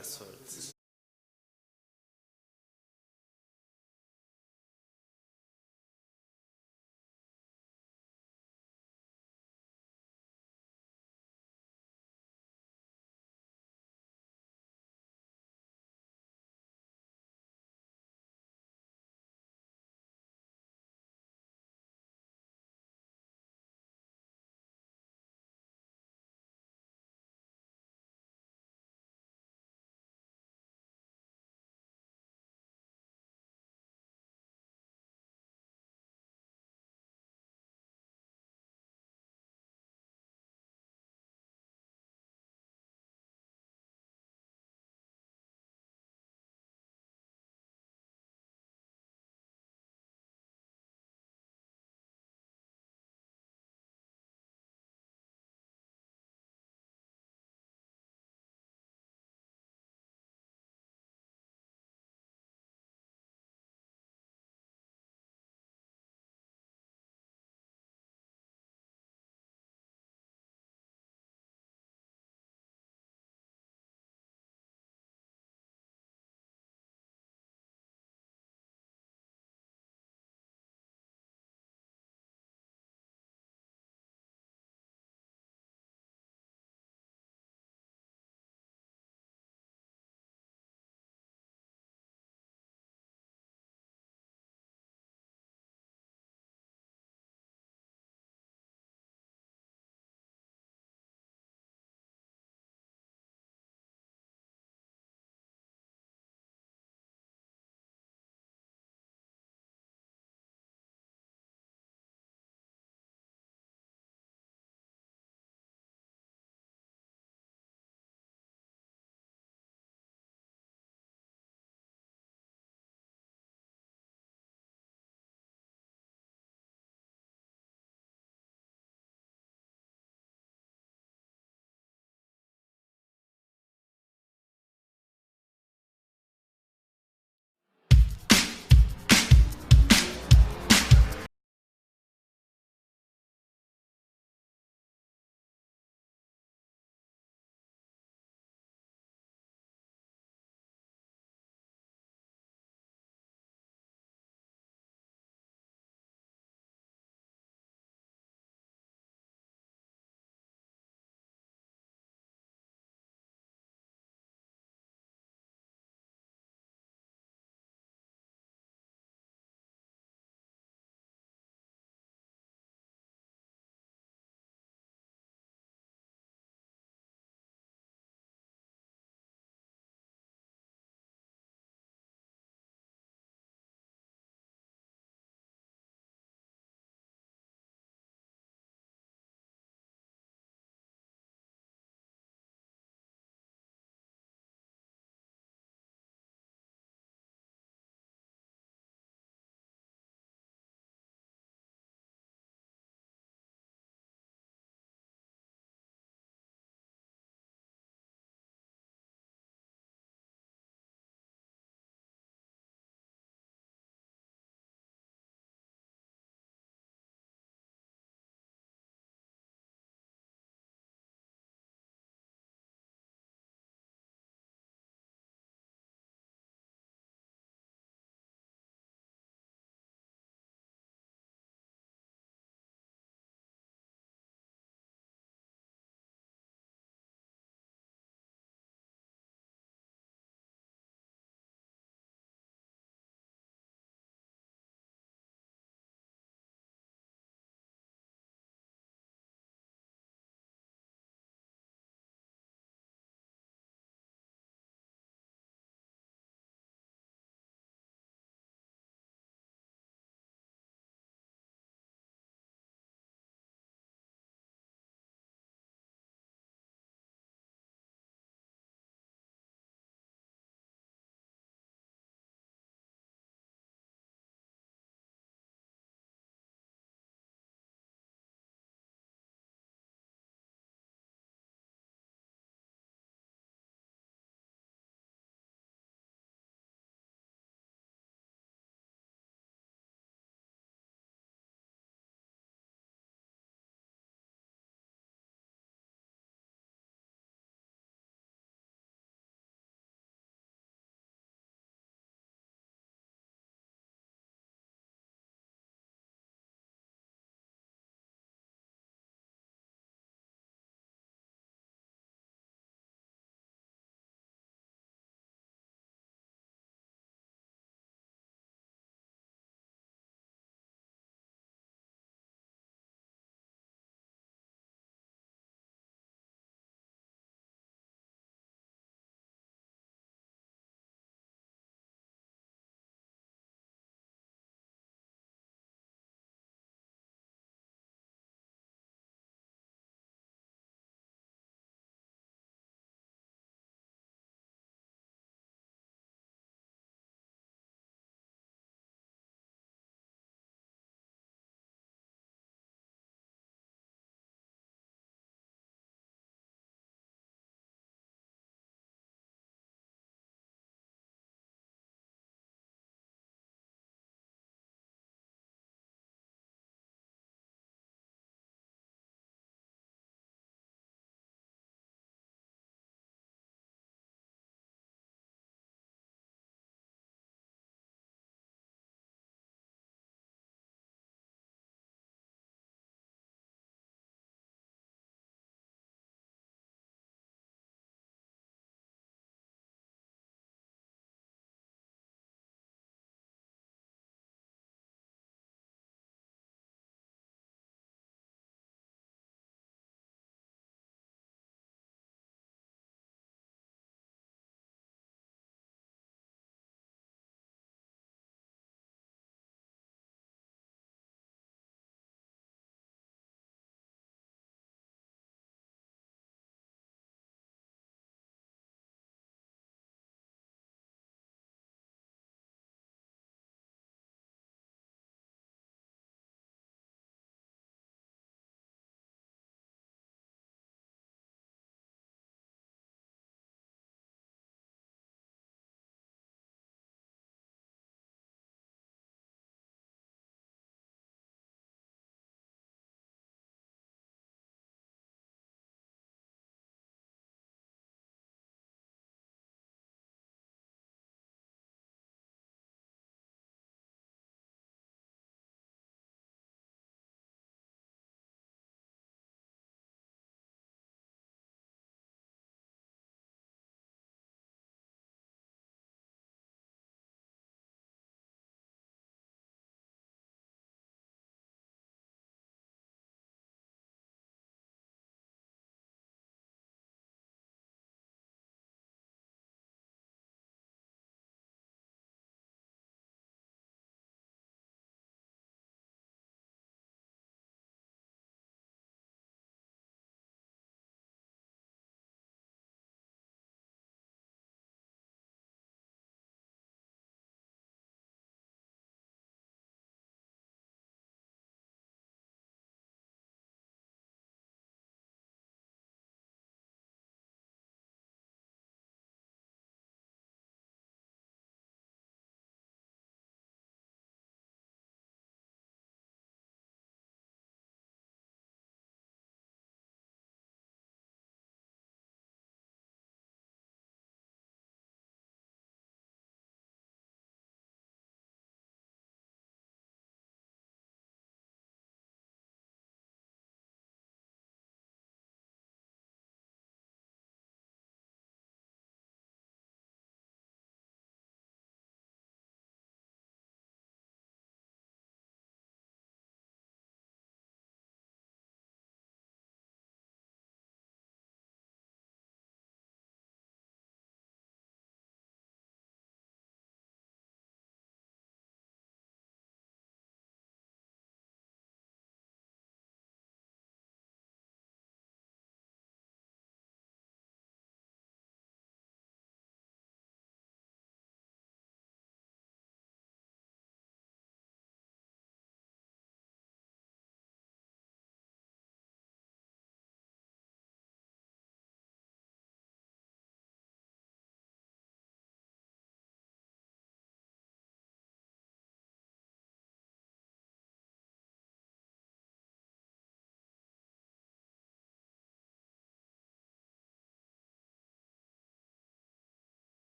passwords.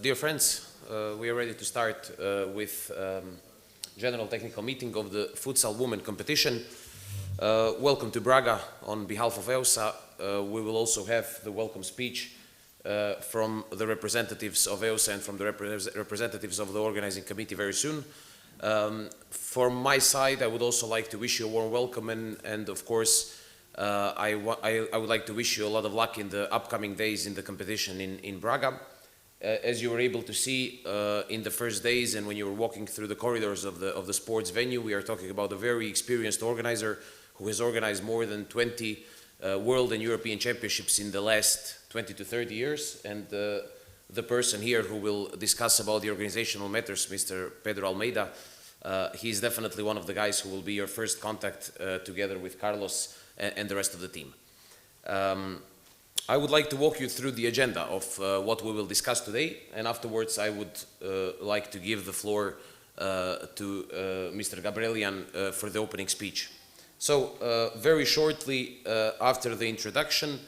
Dear friends, we are ready to start with general technical meeting of the Futsal Women competition. Welcome to Braga on behalf of EUSA. We will also have the welcome speech from the representatives of EUSA and from the representatives of the organizing committee very soon. From my side, I would also like to wish you a warm welcome and of course I would like to wish you a lot of luck in the upcoming days in the competition in Braga. As you were able to see in the first days and when you were walking through the corridors of the sports venue, we are talking about a very experienced organizer who has organized more than 20 world and European championships in the last 20 to 30 years. And the person here who will discuss about the organizational matters, Mr. Pedro Almeida, he is definitely one of the guys who will be your first contact together with Carlos and the rest of the team. I would like to walk you through the agenda of what we will discuss today, and afterwards I would like to give the floor to Mr. Gabrielian for the opening speech. So very shortly after the introduction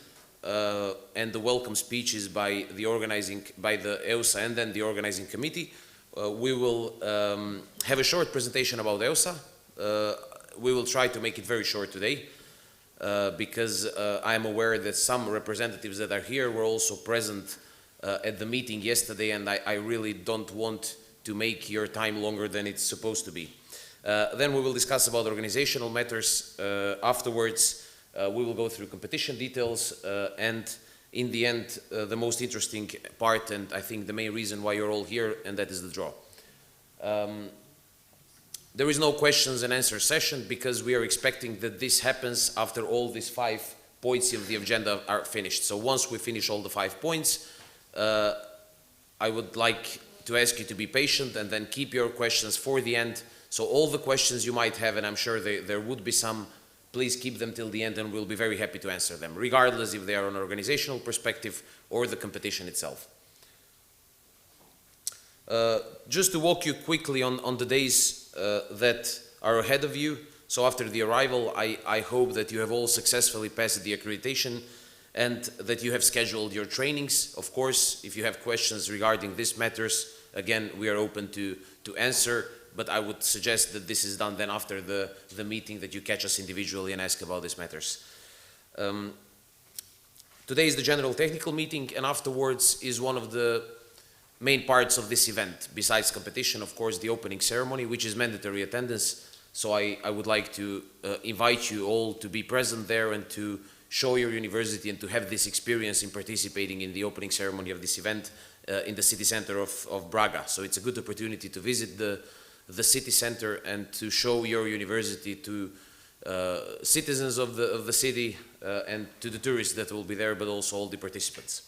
and the welcome speeches by the EUSA and then the organizing committee, we will have a short presentation about EUSA. We will try to make it very short today. Because I am aware that some representatives that are here were also present at the meeting yesterday, and I really don't want to make your time longer than it's supposed to be. Then we will discuss about organizational matters. Afterwards, we will go through competition details, and in the end, the most interesting part, and I think the main reason why you're all here, and that is the draw. There is no questions and answer session because we are expecting that this happens after all these 5 points of the agenda are finished. So once we finish all the 5 points, I would like to ask you to be patient and then keep your questions for the end. So all the questions you might have, and I'm sure there would be some, please keep them till the end and we'll be very happy to answer them, regardless if they are on an organizational perspective or the competition itself. Just to walk you quickly on the days that are ahead of you. So after the arrival, I hope that you have all successfully passed the accreditation and that you have scheduled your trainings. Of course, if you have questions regarding these matters, again, we are open to answer, but I would suggest that this is done then after the meeting, that you catch us individually and ask about these matters. Today is the general technical meeting, and afterwards is one of the main parts of this event, besides competition, of course, the opening ceremony, which is mandatory attendance. So I would like to invite you all to be present there and to show your university and to have this experience in participating in the opening ceremony of this event in the city center of Braga. So it's a good opportunity to visit the city center and to show your university to citizens of the city and to the tourists that will be there, but also all the participants.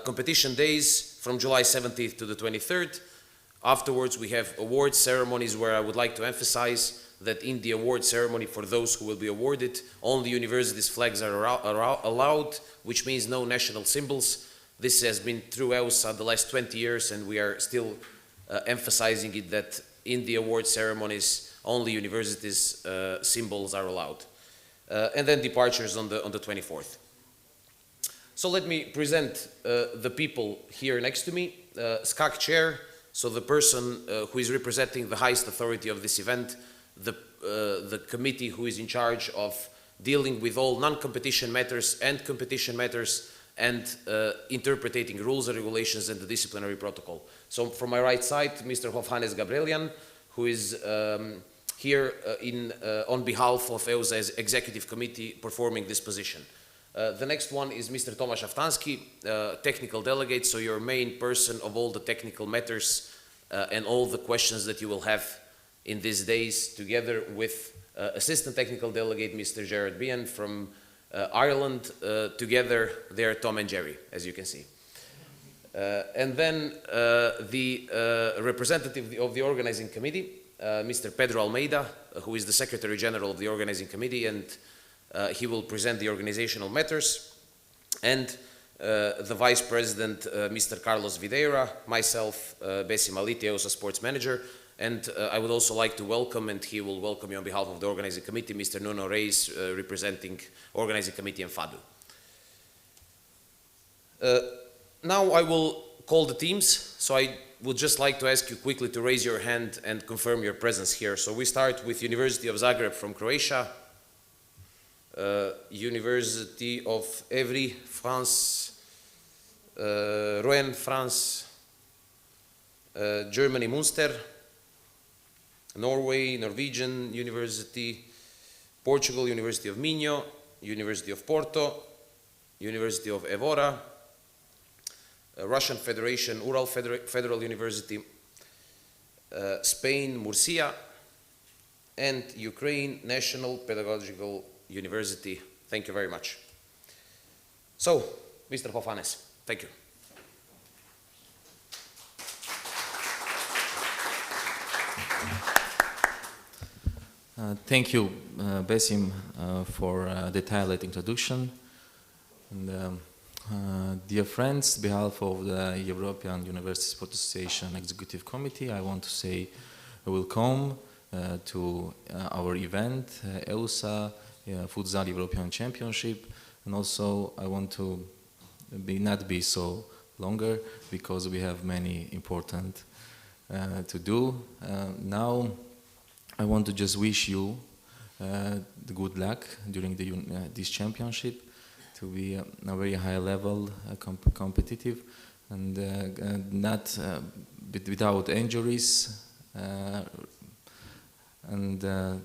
Competition days from July 17th to the 23rd. Afterwards, we have award ceremonies where I would like to emphasize that in the award ceremony, for those who will be awarded, only universities' flags are allowed, which means no national symbols. This has been through EUSA the last 20 years, and we are still emphasizing it that in the award ceremonies, only universities' symbols are allowed. And then departures on the 24th. So let me present the people here next to me. SCAC chair, so the person who is representing the highest authority of this event, the committee who is in charge of dealing with all non-competition matters and competition matters and interpreting rules and regulations and the disciplinary protocol. So from my right side, Mr. Johannes Gabrielian, who is here on behalf of EUSA's executive committee performing this position. The next one is Mr. Tomasz Aftański, technical delegate, so your main person of all the technical matters and all the questions that you will have in these days, together with assistant technical delegate Mr. Gerard Bian from Ireland. Together they are Tom and Jerry, as you can see. And then the representative of the organizing committee, Mr. Pedro Almeida, who is the Secretary General of the organizing committee, and he will present the organizational matters, and the Vice President, Mr. Carlos Videira, myself, Bessie Maliti, EUSA Sports Manager, and I would also like to welcome, and he will welcome you on behalf of the organizing committee, Mr. Nuno Reis, representing organizing committee and FADU. Now I will call the teams. So I would just like to ask you quickly to raise your hand and confirm your presence here. So we start with University of Zagreb from Croatia, University of Evry, France, Rouen, France, Germany, Munster, Norway, Norwegian University, Portugal, University of Minho, University of Porto, University of Evora, Russian Federation, Ural Federal University, Spain, Murcia, and Ukraine National Pedagogical University. Thank you very much. So, Mr. Pofanes, thank you. Thank you, Besim, for a detailed introduction. And, dear friends, on behalf of the European University Sport Association Executive Committee, I want to say welcome to our event, EUSA Futsal European Championship, and also I want to not be so longer because we have many important to do. Now I want to just wish you the good luck during this championship, to be a very high level, competitive, and not without injuries, and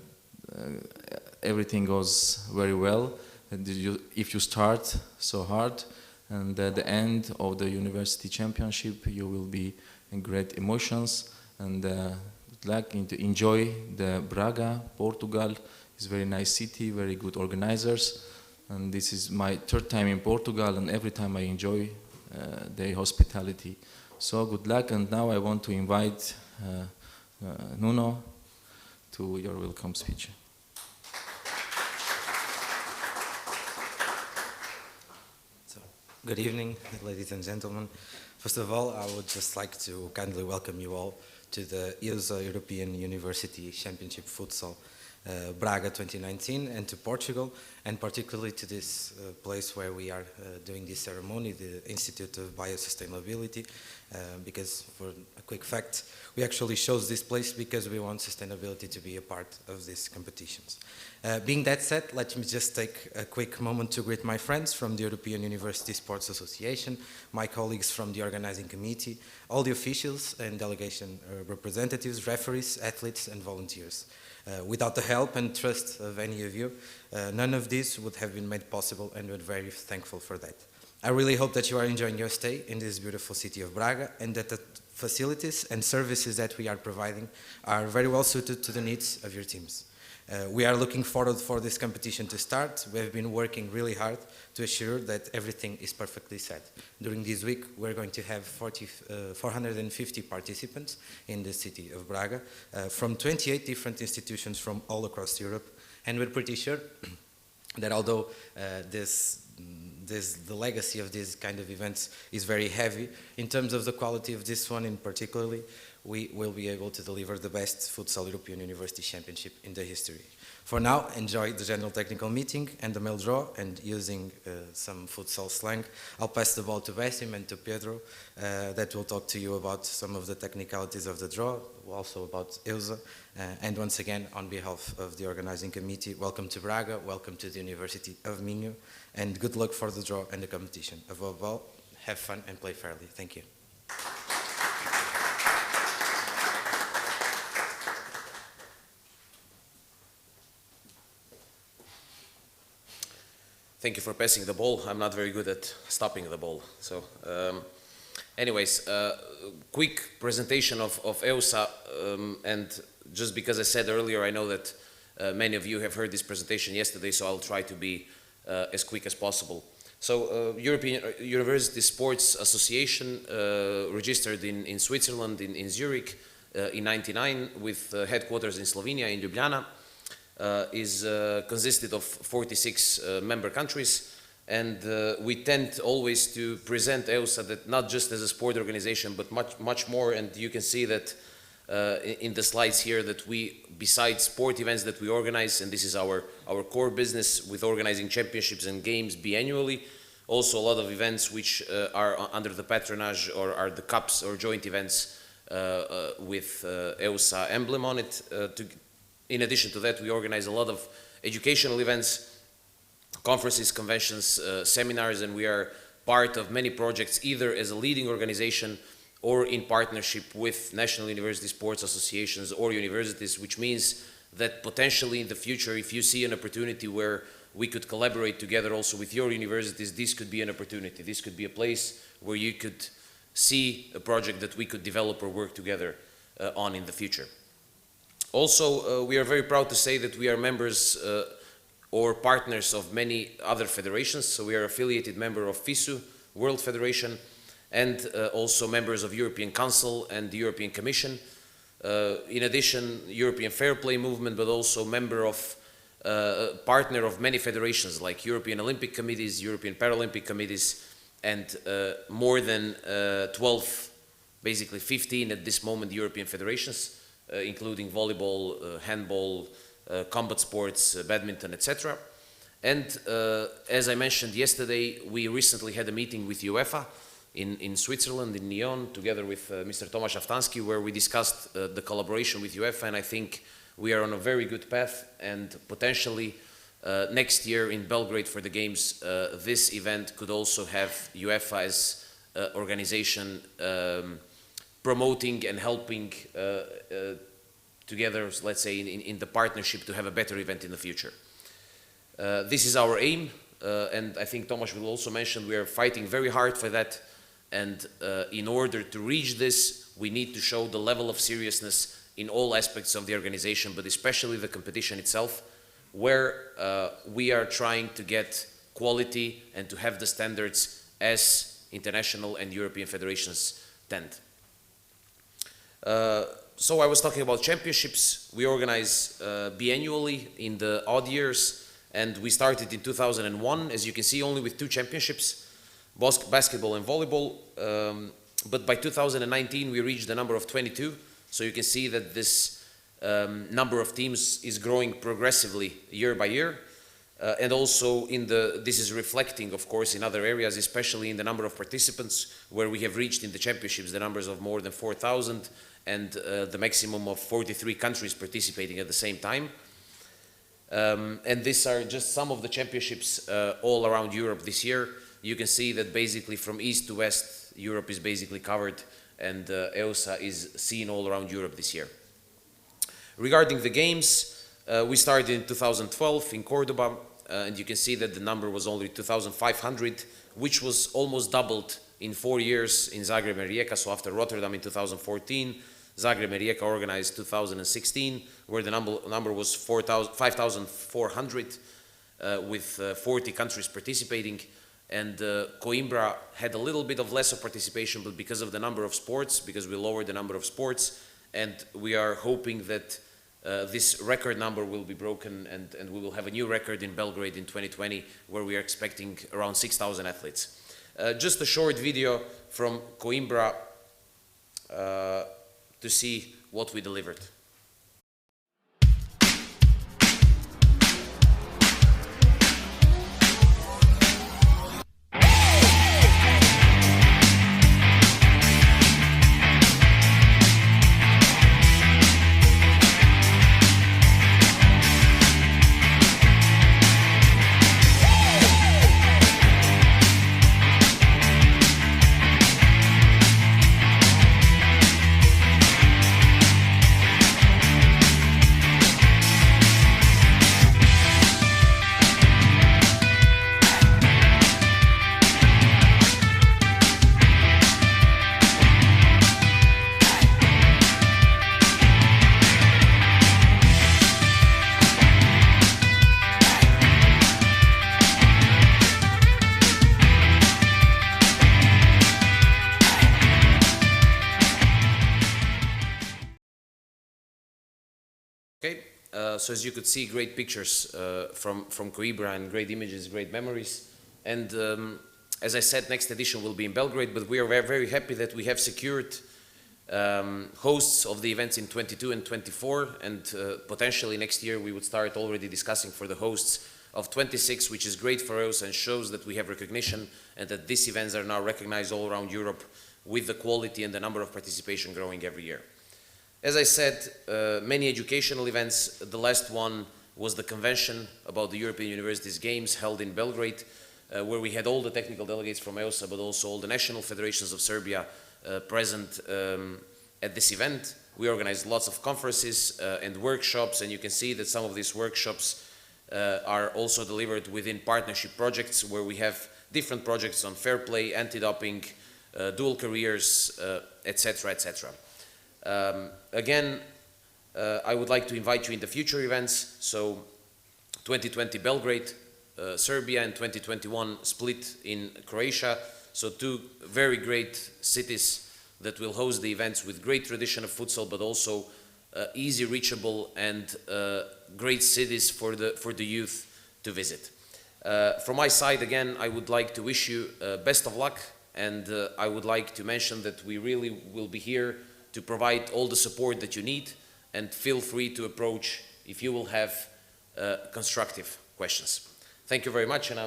everything goes very well. And if you start so hard, and at the end of the university championship, you will be in great emotions, and good luck to enjoy the Braga, Portugal. It's a very nice city, very good organizers. And this is my third time in Portugal, and every time I enjoy their hospitality. So good luck, and now I want to invite Nuno to your welcome speech. So, good evening, ladies and gentlemen. First of all, I would just like to kindly welcome you all to the EUC European University Championship Futsal Braga 2019, and to Portugal, and particularly to this place where we are doing this ceremony, the Institute of Biosustainability, because for a quick fact, we actually chose this place because we want sustainability to be a part of these competitions. Being that said, let me just take a quick moment to greet my friends from the European University Sports Association, my colleagues from the organizing committee, all the officials and delegation representatives, referees, athletes, and volunteers. Without the help and trust of any of you, none of this would have been made possible, and we're very thankful for that. I really hope that you are enjoying your stay in this beautiful city of Braga, and that the facilities and services that we are providing are very well suited to the needs of your teams. We are looking forward for this competition to start. We have been working really hard to ensure that everything is perfectly set. During this week, we're going to have 450 participants in the city of Braga from 28 different institutions from all across Europe. And we're pretty sure that although the legacy of these kind of events is very heavy, in terms of the quality of this one in particularly, we will be able to deliver the best Futsal European University Championship in the history. For now, enjoy the general technical meeting and the mail draw, and using some futsal slang, I'll pass the ball to Besim and to Pedro that will talk to you about some of the technicalities of the draw, also about EUSA, and once again, on behalf of the organizing committee, welcome to Braga, welcome to the University of Minho, and good luck for the draw and the competition. Above all, have fun and play fairly. Thank you. Thank you for passing the ball. I'm not very good at stopping the ball. So, anyways, quick presentation of EUSA, and just because I said earlier, I know that many of you have heard this presentation yesterday, so I'll try to be as quick as possible. So, European University Sports Association, registered in Switzerland, in Zurich, in '99, with headquarters in Slovenia, in Ljubljana. Is consisted of 46 member countries, and we tend always to present EUSA that not just as a sport organization, but much more. And you can see that in the slides here that we, besides sport events that we organize, and this is our core business with organizing championships and games biannually, Also, a lot of events which are under the patronage or are the cups or joint events with EUSA emblem on it. In addition to that, we organize a lot of educational events, conferences, conventions, seminars, and we are part of many projects, either as a leading organization or in partnership with national university sports associations or universities, which means that potentially in the future, if you see an opportunity where we could collaborate together also with your universities, this could be an opportunity. This could be a place where you could see a project that we could develop or work together on in the future. Also, we are very proud to say that we are members or partners of many other federations. So we are affiliated member of FISU, World Federation, and also members of European Council and the European Commission. In addition, European Fair Play Movement, but also member of, partner of many federations like European Olympic Committees, European Paralympic Committees, and more than 12, basically 15 at this moment, European federations, including volleyball, handball, combat sports, badminton, etc. And as I mentioned yesterday, we recently had a meeting with UEFA in Switzerland, in Nyon, together with Mr. Tomasz Aftansky, where we discussed the collaboration with UEFA, and I think we are on a very good path, and potentially next year in Belgrade for the Games, this event could also have UEFA as organization promoting and helping together, let's say, in the partnership to have a better event in the future. This is our aim, and I think Tomasz will also mention we are fighting very hard for that, and in order to reach this, we need to show the level of seriousness in all aspects of the organization, but especially the competition itself, where we are trying to get quality and to have the standards as international and European federations tend. So I was talking about championships. We organize biannually in the odd years, and we started in 2001, as you can see, only with 2 championships, basketball and volleyball, but by 2019 we reached the number of 22, so you can see that this number of teams is growing progressively year by year, and also this is reflecting, of course, in other areas, especially in the number of participants, where we have reached in the championships the numbers of more than 4,000 and the maximum of 43 countries participating at the same time. And these are just some of the championships all around Europe this year. You can see that basically from east to west, Europe is basically covered, and EUSA is seen all around Europe this year. Regarding the games, we started in 2012 in Cordoba, and you can see that the number was only 2,500, which was almost doubled in 4 years in Zagreb and Rijeka. So after Rotterdam in 2014, Zagreb and Rijeka organized 2016, where the number was 5,400 with 40 countries participating. And Coimbra had a little bit of lesser participation, but because of the number of sports, because we lowered the number of sports, and we are hoping that this record number will be broken, and we will have a new record in Belgrade in 2020, where we are expecting around 6,000 athletes. Just a short video from Coimbra to see what we delivered. Okay, so as you could see, great pictures from Coimbra, and great images, great memories. And as I said, next edition will be in Belgrade, but we are very, very happy that we have secured hosts of the events in 22 and 24, and potentially next year we would start already discussing for the hosts of 26, which is great for us and shows that we have recognition and that these events are now recognized all around Europe, with the quality and the number of participation growing every year. As I said, many educational events. The last one was the convention about the European Universities Games held in Belgrade, where we had all the technical delegates from EUC, but also all the national federations of Serbia present at this event. We organized lots of conferences and workshops, and you can see that some of these workshops are also delivered within partnership projects, where we have different projects on fair play, anti-doping, dual careers, etc., etc. Again, I would like to invite you in the future events. So 2020 Belgrade, Serbia, and 2021 Split in Croatia. So two very great cities that will host the events with great tradition of futsal, but also easy reachable and great cities for the youth to visit. From my side, again, I would like to wish you best of luck, and I would like to mention that we really will be here to provide all the support that you need, and feel free to approach if you will have constructive questions. Thank you very much, and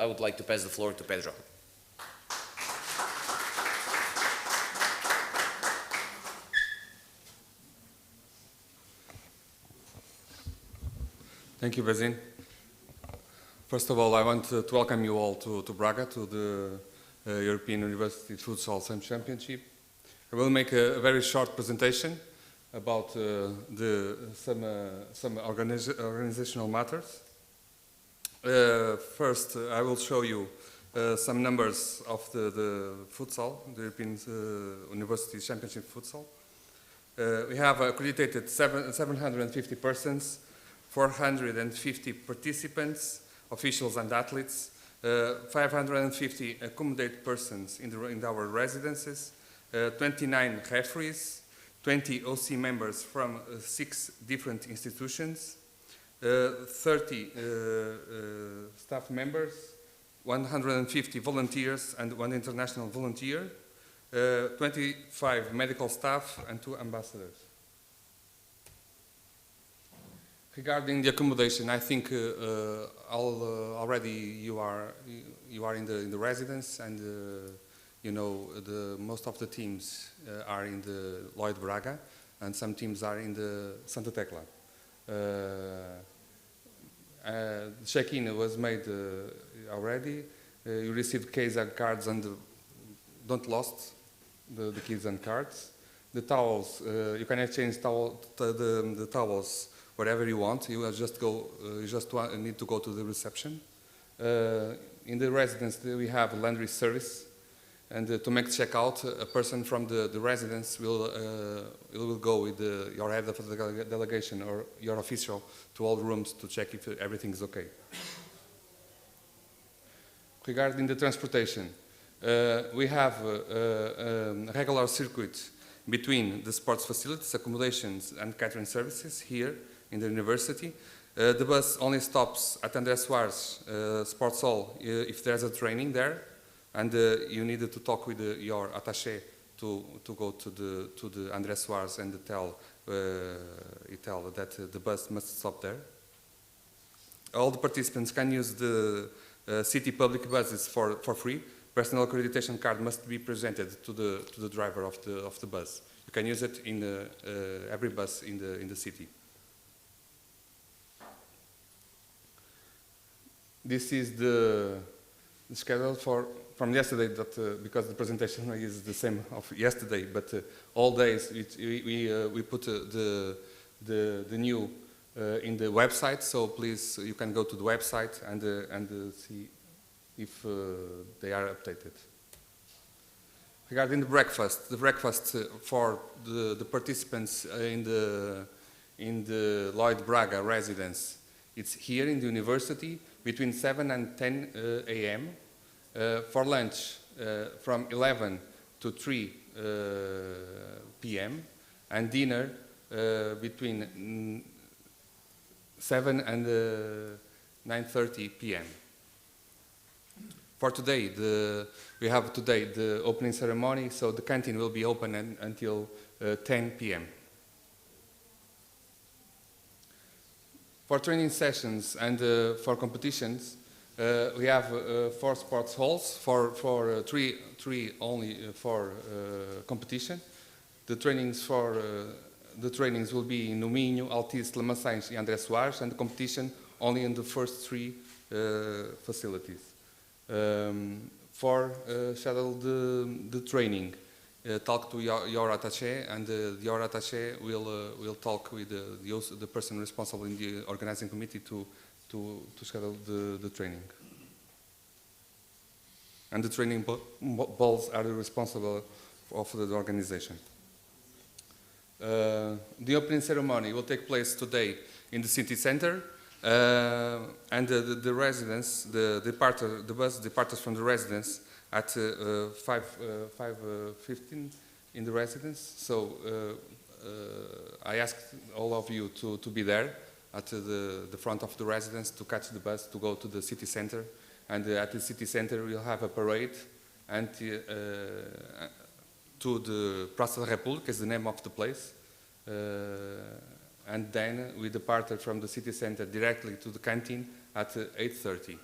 I would like to pass the floor to Pedro. Thank you, Bezin. First of all, I want to welcome you all to Braga, to the European University Futsal Championship. I will make a very short presentation about some organizational matters. First, I will show you some numbers of the futsal, the European University Championship Futsal. We have accredited 750 persons, 450 participants, officials and athletes, 550 accommodated persons in our residences, 29 referees, 20 OC members from 6 different institutions, 30 staff members, 150 volunteers and 1 international volunteer, 25 medical staff and 2 ambassadors. Regarding the accommodation, I think already you are in the residence, and you know, most of the teams are in the Lloyd Braga, and some teams are in the Santa Tecla. Check-in was made already. You received keys and cards, and don't lost the keys and cards. The towels, you can exchange the towels wherever you want. You just need to go to the reception. In the residence, we have a laundry service, and to make checkout, a person from the residence will go with your head of the delegation or your official to all rooms to check if everything is okay. Regarding the transportation, we have a regular circuit between the sports facilities, accommodations, and catering services here in the university. The bus only stops at André Soares Sports Hall if there's a training there, and you need to talk with your attaché to go to the André Soares and tell that the bus must stop there. All the participants can use the city public buses for free. Personal accreditation card must be presented to the driver of the bus. You can use it in every bus in the city. This is the schedule from yesterday, because the presentation is the same of yesterday, but all days we put the new in the website, so please you can go to the website and see if they are updated. Regarding the breakfast for the participants in the Lloyd Braga residence, it's here in the university between 7 and 10 a.m. For lunch from 11 to 3 p.m. and dinner between 7 and 9:30 p.m. For today, we have today the opening ceremony, so the canteen will be open until 10 p.m. For training sessions and for competitions, we have 4 sports halls, three only for competition. The trainings will be in Minho, Altice, Lamaçães, and André Soares, and the competition only in the first 3 facilities. For schedule the training, talk to your attaché, and your attaché will talk with the person responsible in the organizing committee to schedule the training. And the training balls are responsible of the organization. The opening ceremony will take place today in the city center, and the residence, the bus departs from the residence at 5:15 in the residence. So I ask all of you to be there at the front of the residence to catch the bus to go to the city center. And at the city center we'll have a parade, and to the Praça da República is the name of the place. And then we departed from the city center directly to the canteen at 8:30.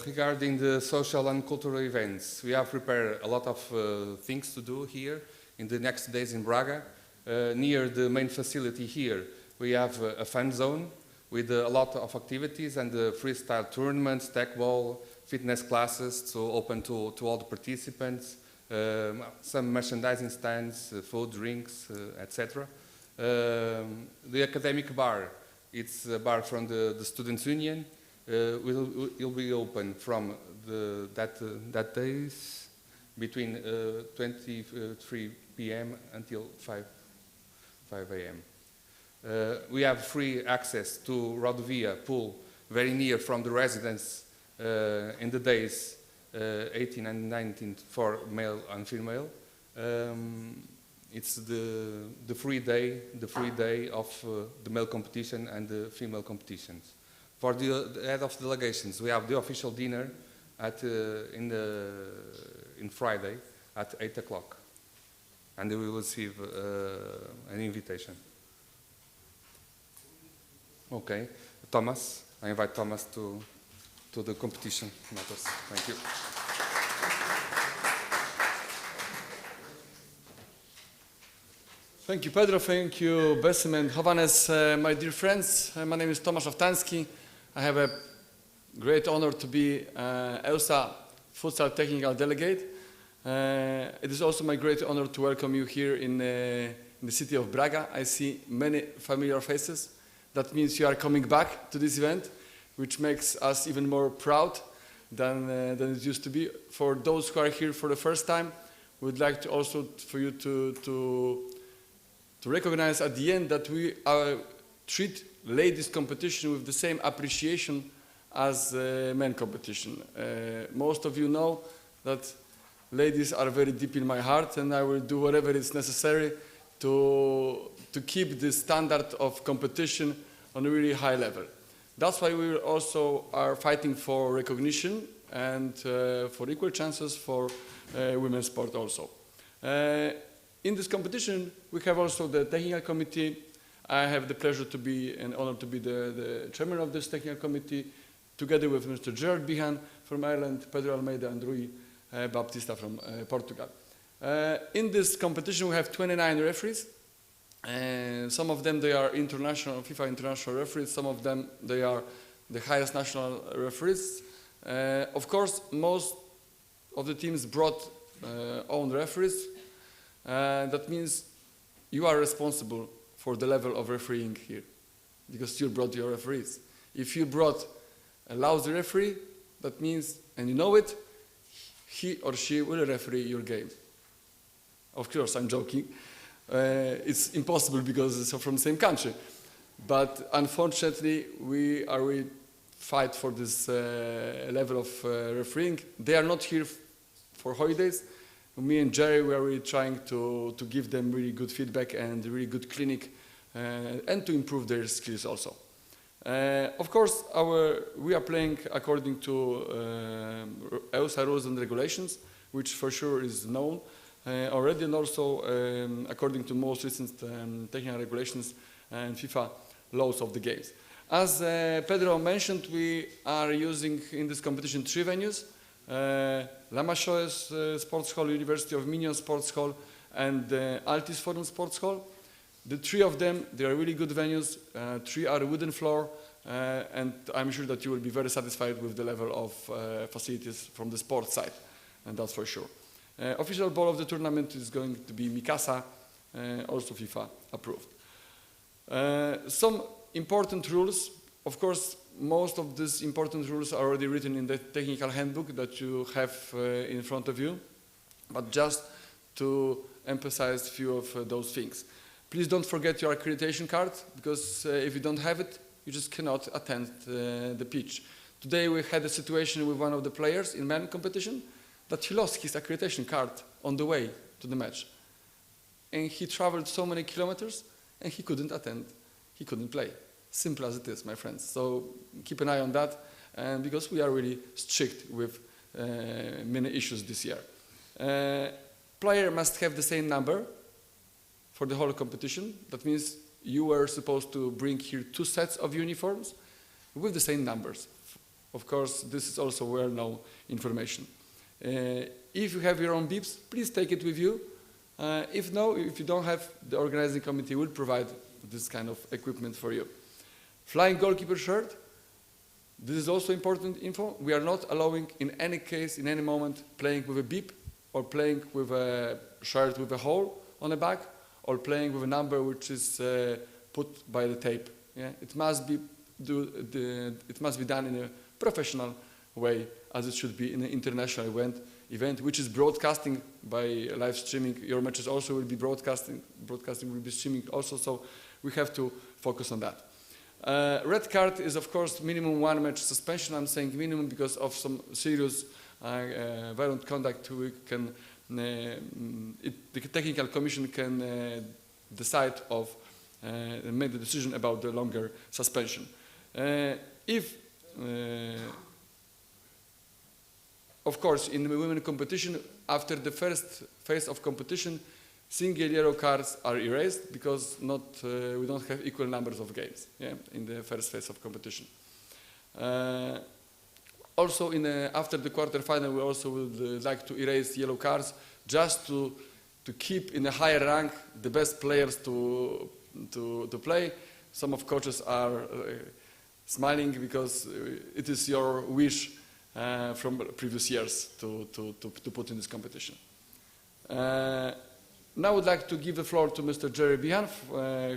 Regarding the social and cultural events, we have prepared a lot of things to do here in the next days in Braga. Near the main facility here, we have a fun zone with a lot of activities and freestyle tournaments, tech ball, fitness classes to open to all the participants, some merchandising stands, food, drinks, etc. The academic bar, it's a bar from the Students' Union. Will be open from that days between 23 p.m. until 5 a.m. We have free access to Rodovia pool very near from the residence in the days 18 and 19 for male and female. It's the free day of the male competition and the female competitions. For the head of delegations, we have the official dinner in Friday at 8 o'clock, and we will receive an invitation. Okay, Thomas, I invite Thomas to the competition matters. Thank you. Thank you, Pedro. Thank you, Besim and Jovanes. My dear friends, my name is Tomasz Awtański. I have a great honor to be EUSA Futsal Technical Delegate. It is also my great honor to welcome you here in the city of Braga. I see many familiar faces. That means you are coming back to this event, which makes us even more proud than it used to be. For those who are here for the first time, we would like to also for you to recognize at the end that we treat ladies competition with the same appreciation as men competition. Most of you know that ladies are very deep in my heart, and I will do whatever is necessary to keep the standard of competition on a really high level. That's why we also are fighting for recognition and for equal chances for women's sport also. In this competition, we have also the technical committee. I have the pleasure to be and honor to be the chairman of this technical committee, together with Mr. Gerard Bihan from Ireland, Pedro Almeida and Rui Baptista from Portugal. In this competition, we have 29 referees. Some of them, they are international, FIFA international referees. Some of them, they are the highest national referees. Of course, most of the teams brought own referees. That means you are responsible for the level of refereeing here, because you brought your referees. If you brought a lousy referee, that means, and you know it, he or she will referee your game. Of course, I'm joking. It's impossible because it's from the same country. But unfortunately, we fight for this level of refereeing. They are not here for holidays. Me and Jerry, we are really trying to give them really good feedback and really good clinic and to improve their skills also. Of course, we are playing according to EUSA rules and regulations, which for sure is known. already, and also according to most recent technical regulations and FIFA laws of the games. As Pedro mentioned, we are using in this competition 3 venues: La Machoes Sports Hall, University of Minho Sports Hall, and Altis Forum Sports Hall. The 3 of them, they are really good venues. 3 are wooden floor, and I'm sure that you will be very satisfied with the level of facilities from the sports side, and that's for sure. Official ball of the tournament is going to be Mikasa, also FIFA approved. Some important rules. Of course, most of these important rules are already written in the technical handbook that you have in front of you, but just to emphasize a few of those things. Please don't forget your accreditation card, because if you don't have it, you just cannot attend the pitch. Today we had a situation with one of the players in men's competition that he lost his accreditation card on the way to the match. And he traveled so many kilometers and he couldn't attend, he couldn't play. Simple as it is, my friends. So keep an eye on that, and because we are really strict with many issues this year. Player must have the same number for the whole competition. That means you were supposed to bring here 2 sets of uniforms with the same numbers. Of course, this is also well-known information. If you have your own bibs, please take it with you. If you don't have, the organizing committee will provide this kind of equipment for you. Flying goalkeeper shirt. This is also important info. We are not allowing in any case, in any moment, playing with a bib or playing with a shirt with a hole on the back, or playing with a number which is put by the tape. Yeah? It must be done in a professional way, as it should be in an international event which is broadcasting by live streaming. Your matches also will be broadcasting will be streaming also, so we have to focus on that. Red card is, of course, minimum 1 match suspension. I'm saying minimum because of some serious violent conduct. We can, the technical commission can decide of make the decision about the longer suspension. Of course, in the women competition, after the first phase of competition, single yellow cards are erased because we don't have equal numbers of games, yeah, in the first phase of competition. Also, after the quarterfinal, we also would like to erase yellow cards just to keep in a higher rank the best players to play. Some of coaches are smiling because it is your wish from previous years to put in this competition. Now I would like to give the floor to Mr. Jerry Bihan,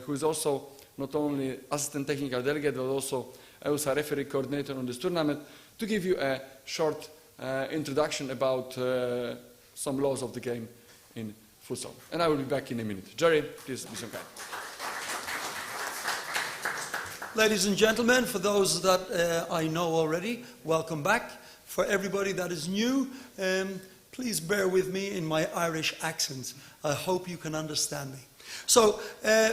who is also not only assistant technical delegate, but also EUSA referee coordinator on this tournament, to give you a short introduction about some laws of the game in futsal. And I will be back in a minute. Jerry, please be so kind. Ladies and gentlemen, for those that I know already, welcome back. For everybody that is new, please bear with me in my Irish accent. I hope you can understand me. So,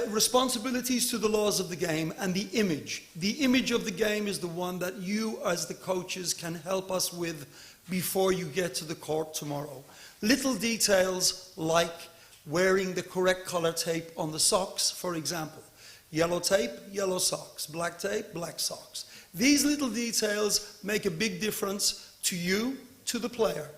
responsibilities to the laws of the game and the image. The image of the game is the one that you as the coaches can help us with before you get to the court tomorrow. Little details like wearing the correct color tape on the socks, for example. Yellow tape, yellow socks. Black tape, black socks. These little details make a big difference to you, to the player.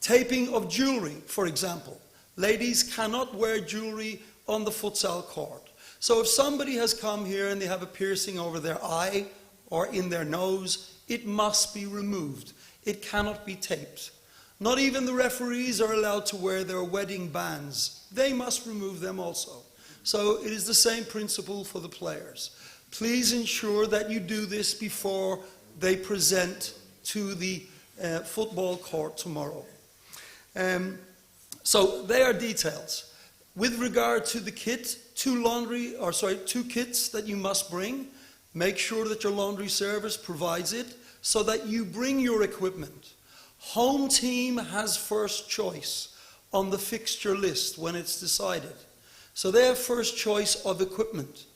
Taping of jewelry, for example. Ladies cannot wear jewelry on the futsal court. So if somebody has come here and they have a piercing over their eye or in their nose, it must be removed. It cannot be taped. Not even the referees are allowed to wear their wedding bands. They must remove them also. So it is the same principle for the players. Please ensure that you do this before they present to the football court tomorrow. So they are details. With regard to the kit, 2 kits that you must bring. Make sure that your laundry service provides it so that you bring your equipment. Home team has first choice on the fixture list when it's decided. So they have first choice of equipment.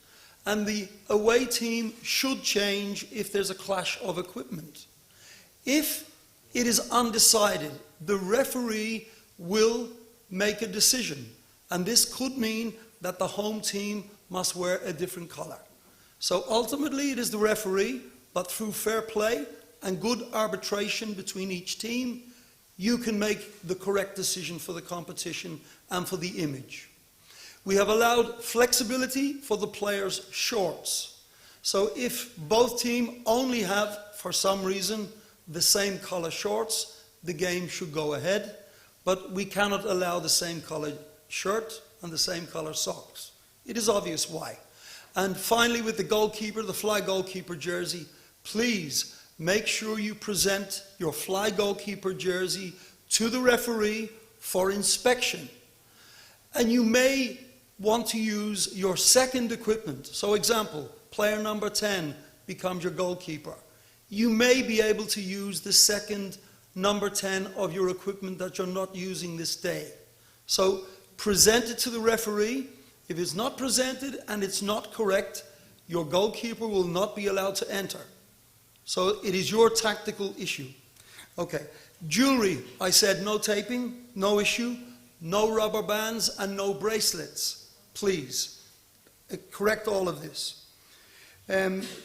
And the away team should change if there's a clash of equipment. If it is undecided, the referee will make a decision. And this could mean that the home team must wear a different color. So ultimately it is the referee, but through fair play and good arbitration between each team, you can make the correct decision for the competition and for the image. We have allowed flexibility for the players' shorts. So if both teams only have, for some reason, the same color shorts, the game should go ahead, but we cannot allow the same color shirt and the same color socks. It is obvious why. And finally, with the goalkeeper, the fly goalkeeper jersey, please make sure you present your fly goalkeeper jersey to the referee for inspection. And you may want to use your second equipment. So example, player number 10 becomes your goalkeeper. You may be able to use the second number 10 of your equipment that you're not using this day. So present it to the referee. If it's not presented and it's not correct, your goalkeeper will not be allowed to enter. So it is your tactical issue. Okay. Jewelry, I said no taping, no issue, no rubber bands and no bracelets. Please, correct all of this.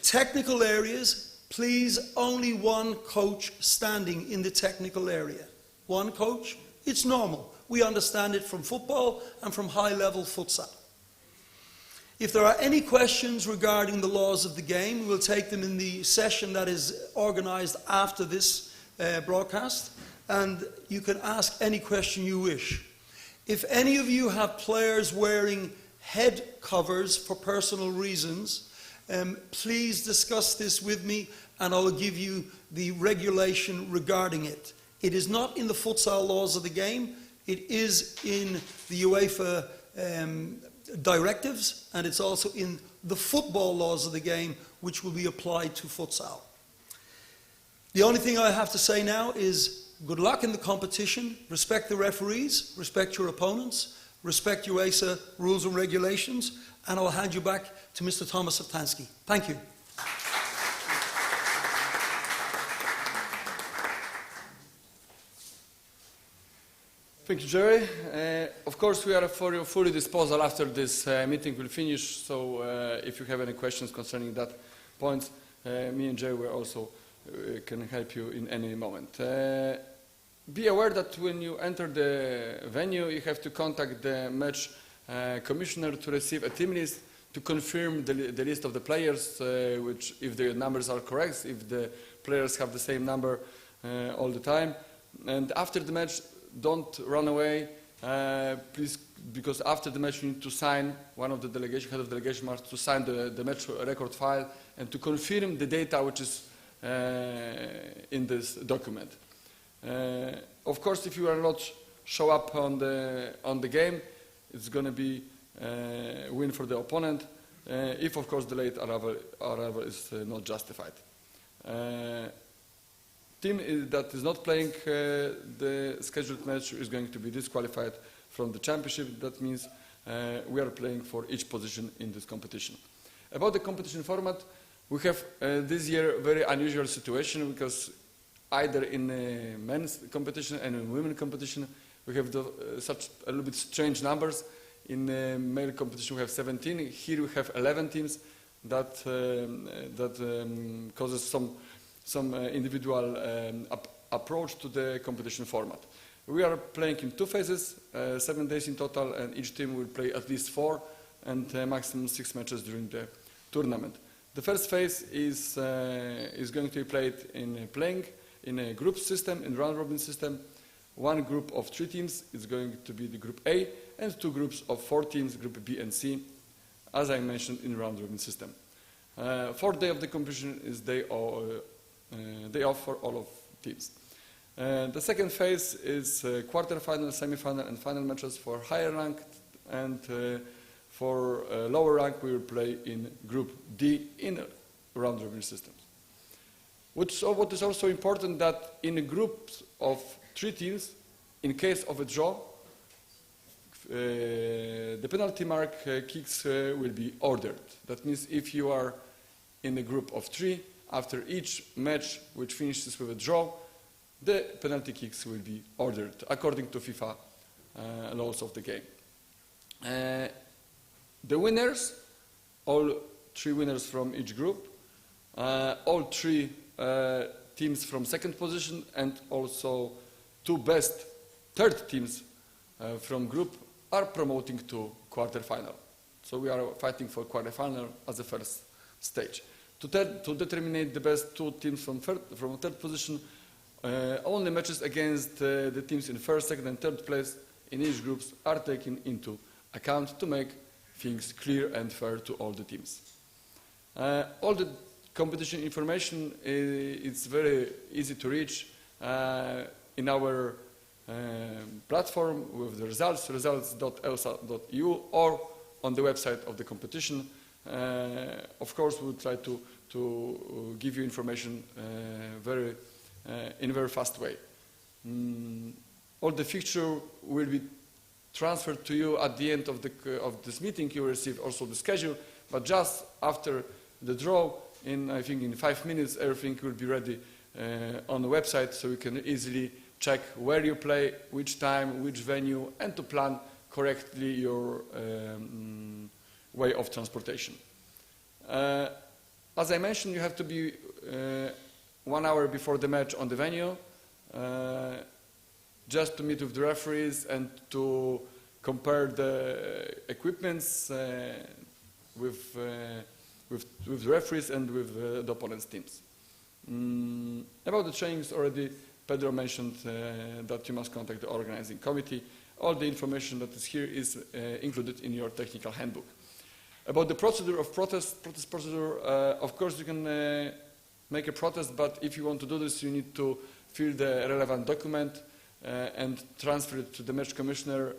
Technical areas, please, only one coach standing in the technical area. One coach, it's normal. We understand it from football and from high-level futsal. If there are any questions regarding the laws of the game, we'll take them in the session that is organized after this broadcast, and you can ask any question you wish. If any of you have players wearing head covers for personal reasons, please discuss this with me and I will give you the regulation regarding it. It is not in the futsal laws of the game, it is in the UEFA directives, and it's also in the football laws of the game, which will be applied to futsal. The only thing I have to say now is good luck in the competition, respect the referees, respect your opponents, respect UEFA rules and regulations, and I'll hand you back to Mr. Tomasz Saftański. Thank you. Thank you, Jerry. Of course, we are for your full disposal after this meeting will finish, so if you have any questions concerning that point, me and Jerry will also can help you in any moment. Be aware that when you enter the venue, you have to contact the match commissioner to receive a team list to confirm the list of the players, which if the numbers are correct, if the players have the same number all the time. And after the match, don't run away, please, because after the match you need to sign, one of the delegation, head of delegation must to sign the match record file and to confirm the data which is in this document. Of course, if you are not show up on the game, it's going to be a win for the opponent, if of course the late arrival is not justified. Team that is not playing the scheduled match is going to be disqualified from the championship. That means we are playing for each position in this competition. About the competition format, we have this year a very unusual situation because either in men's competition and in women's competition we have such a little bit strange numbers. In male competition we have 17, here we have 11 teams. That causes some individual approach to the competition format. We are playing in 2 phases, 7 days in total, and each team will play at least 4 and maximum 6 matches during the tournament. The first phase is going to be played in a group system, in round-robin system. 1 group of 3 teams is going to be the group A, and 2 groups of 4 teams, group B and C, as I mentioned, in round-robin system. 4th day of the competition is day off for all of teams. The second phase is quarter-final, semi-final and final matches for higher rank, and for lower rank we will play in group D in round-robin systems. What is also important that in a group of 3 teams, in case of a draw, the penalty mark kicks will be ordered. That means if you are in a group of 3, after each match which finishes with a draw, the penalty kicks will be ordered according to FIFA laws of the game. The winners, all 3 winners from each group, all 3 teams from second position, and also 2 best third teams from group are promoting to quarterfinal. So we are fighting for quarterfinal as the first stage. To determine the best 2 teams from third position, only matches against the teams in first, second, and third place in each groups are taken into account to make things clear and fair to all the teams. All the competition information is very easy to reach in our platform with the results, results.eusa.eu, or on the website of the competition. Of course, we will try to give you information in a very fast way. All the fixture will be transferred to you at the end of this meeting. You will receive also the schedule, but just after the draw, I think in 5 minutes, everything will be ready on the website, so you can easily check where you play, which time, which venue, and to plan correctly your way of transportation. As I mentioned, you have to be 1 hour before the match on the venue, just to meet with the referees and to compare the equipments with the referees and with the opponent's teams. About the trainings, already Pedro mentioned that you must contact the organizing committee. All the information that is here is included in your technical handbook. About the procedure of protest procedure, of course you can make a protest, but if you want to do this, you need to fill the relevant document and transfer it to the match commissioner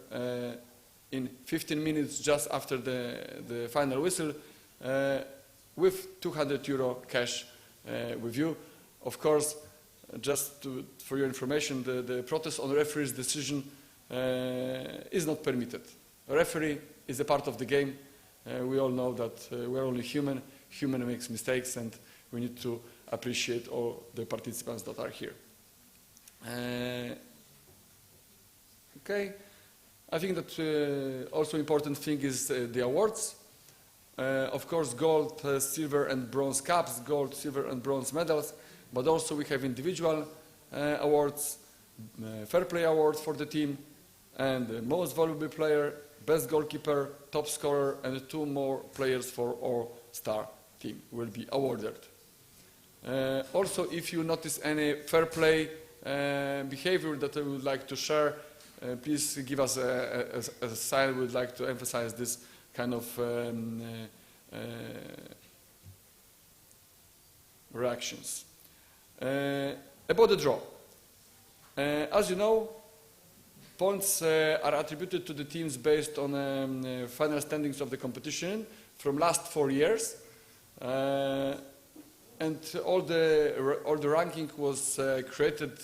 in 15 minutes just after the final whistle with €200 cash with you. Of course, for your information, the protest on the referee's decision is not permitted. A referee is a part of the game. We all know that we're only human. Human makes mistakes, and we need to appreciate all the participants that are here. Okay, I think that also important thing is the awards. Of course, gold, silver, and bronze cups, gold, silver, and bronze medals, but also we have individual awards, fair play award for the team, and the most valuable player, best goalkeeper, top scorer, and 2 more players for all-star team will be awarded. Also, if you notice any fair play behavior that I would like to share, please give us a sign. We would like to emphasize this kind of reactions. About the draw. As you know, points are attributed to the teams based on final standings of the competition from last 4 years. And all the ranking was created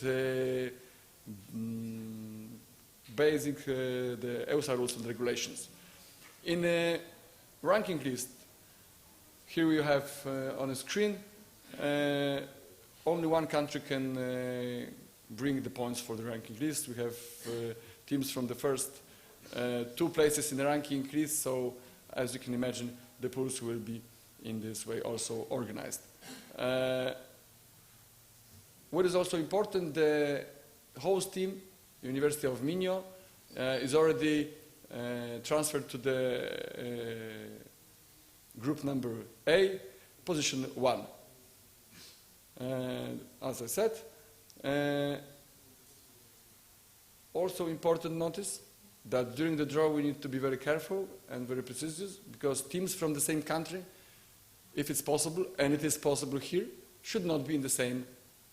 basing the EUSA rules and regulations. In a ranking list, here we have on a screen, only 1 country can bring the points for the ranking list. We have teams from the first 2 places in the ranking list, so as you can imagine, the pools will be in this way also organized. What is also important, the host team, University of Minho, is already transferred to the group number A, position 1. As I said, also important notice that during the draw we need to be very careful and very precise, because teams from the same country, if it's possible, and it is possible here, should not be in the same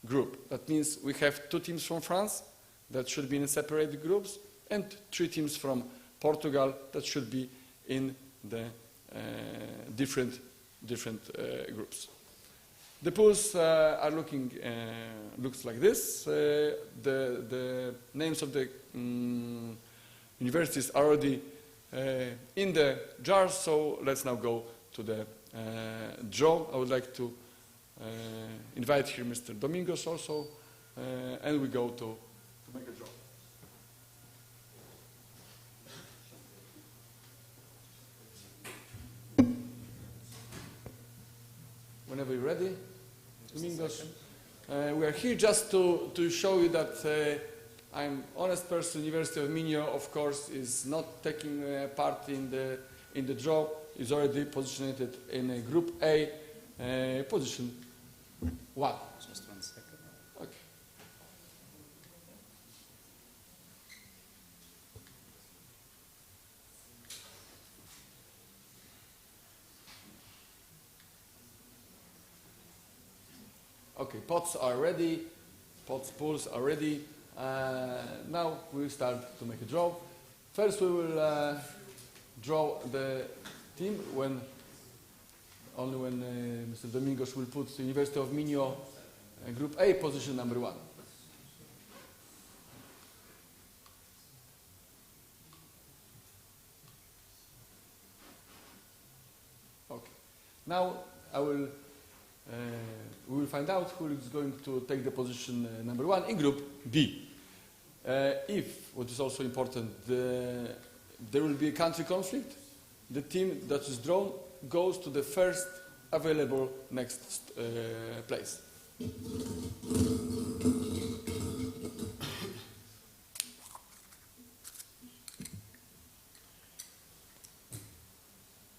group. That means we have 2 teams from France that should be in separate groups, and 3 teams from Portugal that should be in the different groups. The pools are looks like this. The names of the universities are already in the jars, so let's now go to the draw. I would like to invite here Mr. Domingos also, and we go to make a draw. whenever you're ready. Domingos. We are here just to show you that I'm honest person. University of Minho, of course, is not taking part in the draw. Is already positioned in Group A, position 1. Just 1 second. Okay. Okay, pots are ready, pools are ready. Now we will start to make a draw. First we will draw the team only when Mr. Domingos will put the University of Minho Group A, position number 1. Okay. Now we will find out who is going to take the position number 1 in Group B. If, what is also important, there will be a country conflict, the team that is drawn goes to the first available next place.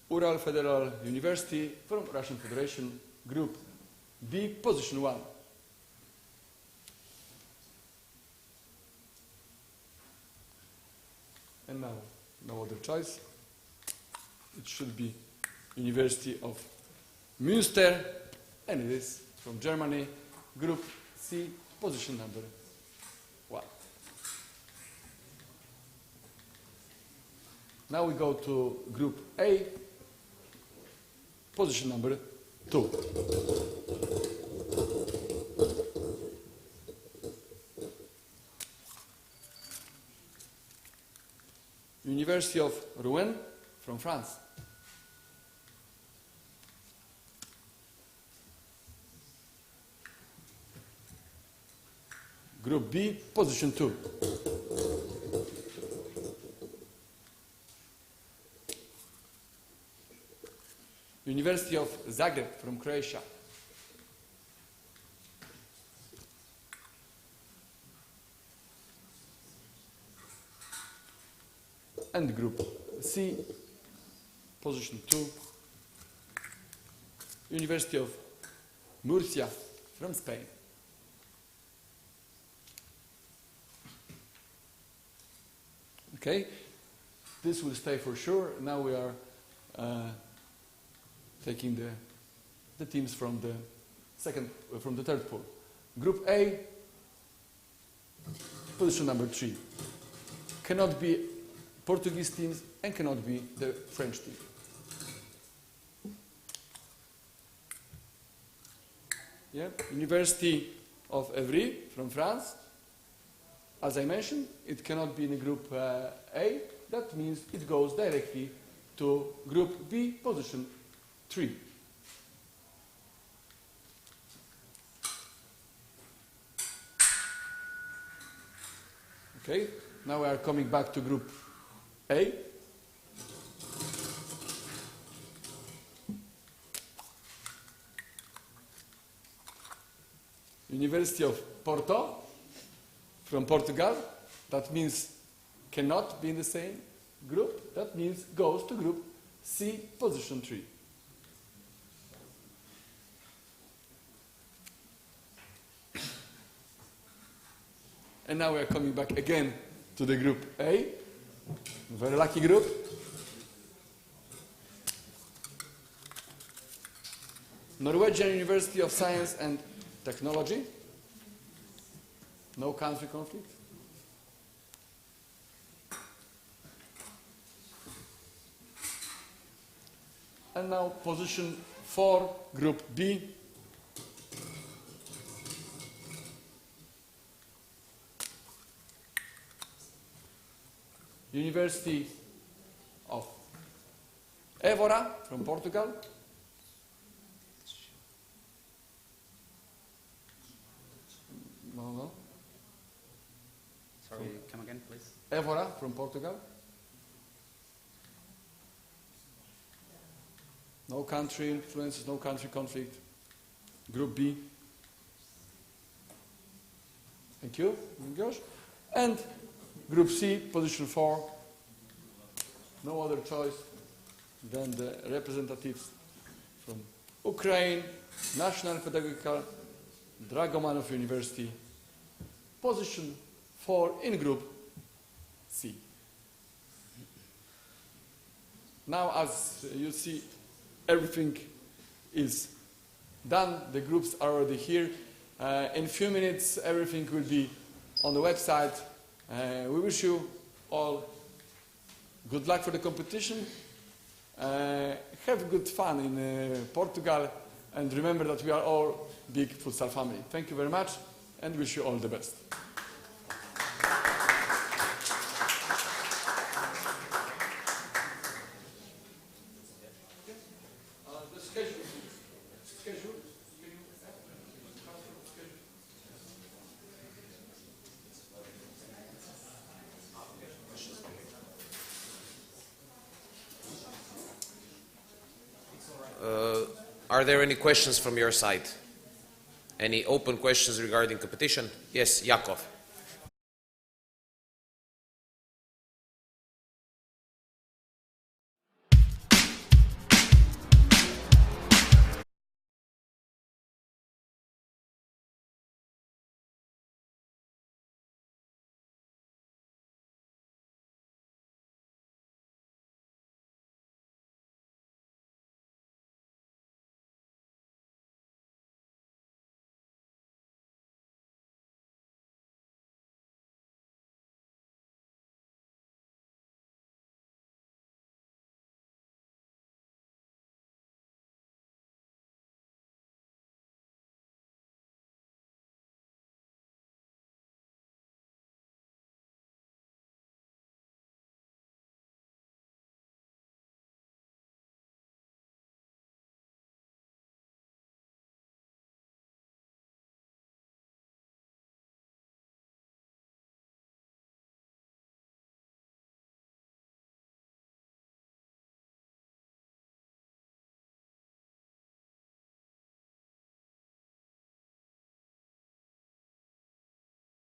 Ural Federal University from Russian Federation, Group B, position 1. And now, no other choice. It should be University of Münster, and it is from Germany, Group C, position number 1. Now we go to Group A, position number 2. University of Rouen from France. Group B, position 2. University of Zagreb from Croatia. And Group C, position 2. University of Murcia from Spain. Okay, this will stay for sure. Now we are taking the teams from the third pool. Group A, position number 3. Cannot be Portuguese teams and cannot be the French team. Yeah, University of Évry from France. As I mentioned, it cannot be in Group A. That means it goes directly to Group B, position 3. Okay, now we are coming back to Group A. University of Porto from Portugal. That means cannot be in the same group. That means goes to Group C, position 3. And now we are coming back again to the Group A. Very lucky group. Norwegian University of Science and Technology. No country conflict. And now position 4, Group B. University of Évora from Portugal. No. Sorry, come again, please. Évora from Portugal. No country influences, no country conflict. Group B. Thank you, Josh. And Group C, position 4. No other choice than the representatives from Ukraine, National Pedagogical Dragomanov University, position 4 in Group C. Now, as you see, everything is done. The groups are already here. In a few minutes, everything will be on the website. We wish you all good luck for the competition. Have good fun in Portugal. And remember that we are all big futsal family. Thank you very much and wish you all the best. Are there any questions from your side? Any open questions regarding competition? Yes, Yakov.